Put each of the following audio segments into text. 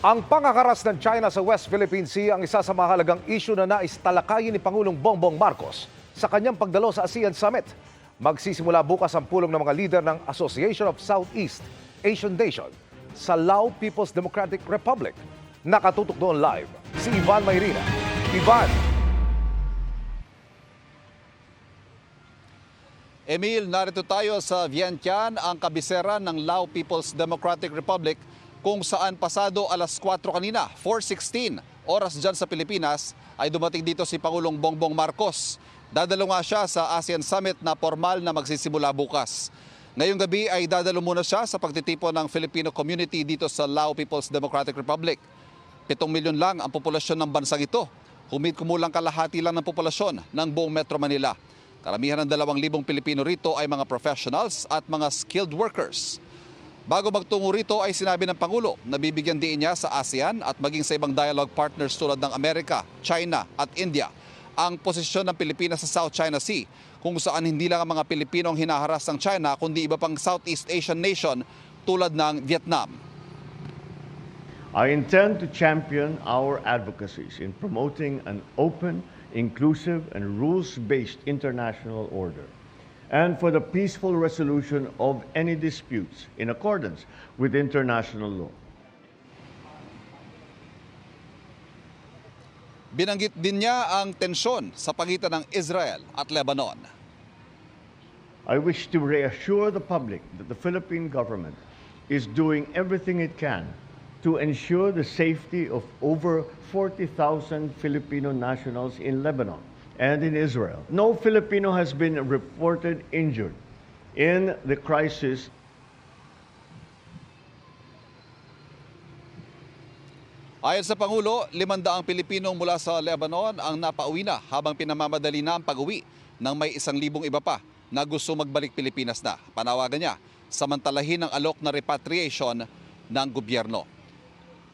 Ang pangakaras ng China sa West Philippine Sea ang isa sa mahalagang isyu na nais talakayin ni Pangulong Bongbong Marcos sa kanyang pagdalo sa ASEAN Summit. Magsisimula bukas ang pulong ng mga lider ng Association of Southeast Asian Nation sa Lao People's Democratic Republic. Nakatutok doon live si Ivan Mayrina. Ivan! Emil, narito tayo sa Vientiane, ang kabisera ng Lao People's Democratic Republic, kung saan pasado alas 4 kanina, 4:16 oras dyan sa Pilipinas, ay dumating dito si Pangulong Bongbong Marcos. Dadalo nga siya sa ASEAN Summit na formal na magsisimula bukas. Ngayong gabi ay dadalo muna siya sa pagtitipon ng Filipino community dito sa Lao People's Democratic Republic. 7 milyon lang ang populasyon ng bansang ito. Kumulang kalahati lang ng populasyon ng buong Metro Manila. Karamihan ng 2,000 Pilipino rito ay mga professionals at mga skilled workers. Bago magtungo rito ay sinabi ng Pangulo na bibigyan diin niya sa ASEAN at maging sa ibang dialogue partners tulad ng Amerika, China at India ang posisyon ng Pilipinas sa South China Sea, kung saan hindi lang ang mga Pilipino ang hinaharas ng China kundi iba pang Southeast Asian nation tulad ng Vietnam. I intend to champion our advocacies in promoting an open, inclusive, and rules-based international order, and for the peaceful resolution of any disputes in accordance with international law. Binanggit din niya ang tensyon sa pagitan ng Israel at Lebanon. I wish to reassure the public that the Philippine government is doing everything it can to ensure the safety of over 40,000 Filipino nationals in Lebanon and in Israel. No Filipino has been reported injured in the crisis. Ayon sa Pangulo, 500 Pilipinong mula sa Lebanon ang napauwi na habang pinamamadali na ang pag-uwi ng may 1,000 iba pa na gusto magbalik Pilipinas na. Panawagan niya, samantalahin ang alok na repatriation ng gobyerno.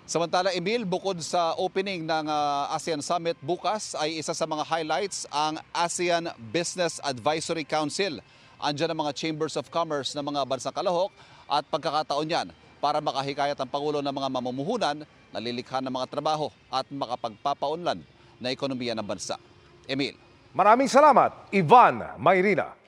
Samantala, Emil, bukod sa opening ng ASEAN Summit bukas ay isa sa mga highlights ang ASEAN Business Advisory Council. Andiyan ang mga Chambers of Commerce ng mga bansang kalahok at pagkakataon yan para makahikayat ang Pangulo ng mga mamumuhunan na lilikha ng mga trabaho at makapagpapaunlad na ekonomiya ng bansa. Emil. Maraming salamat, Ivan Mayrina.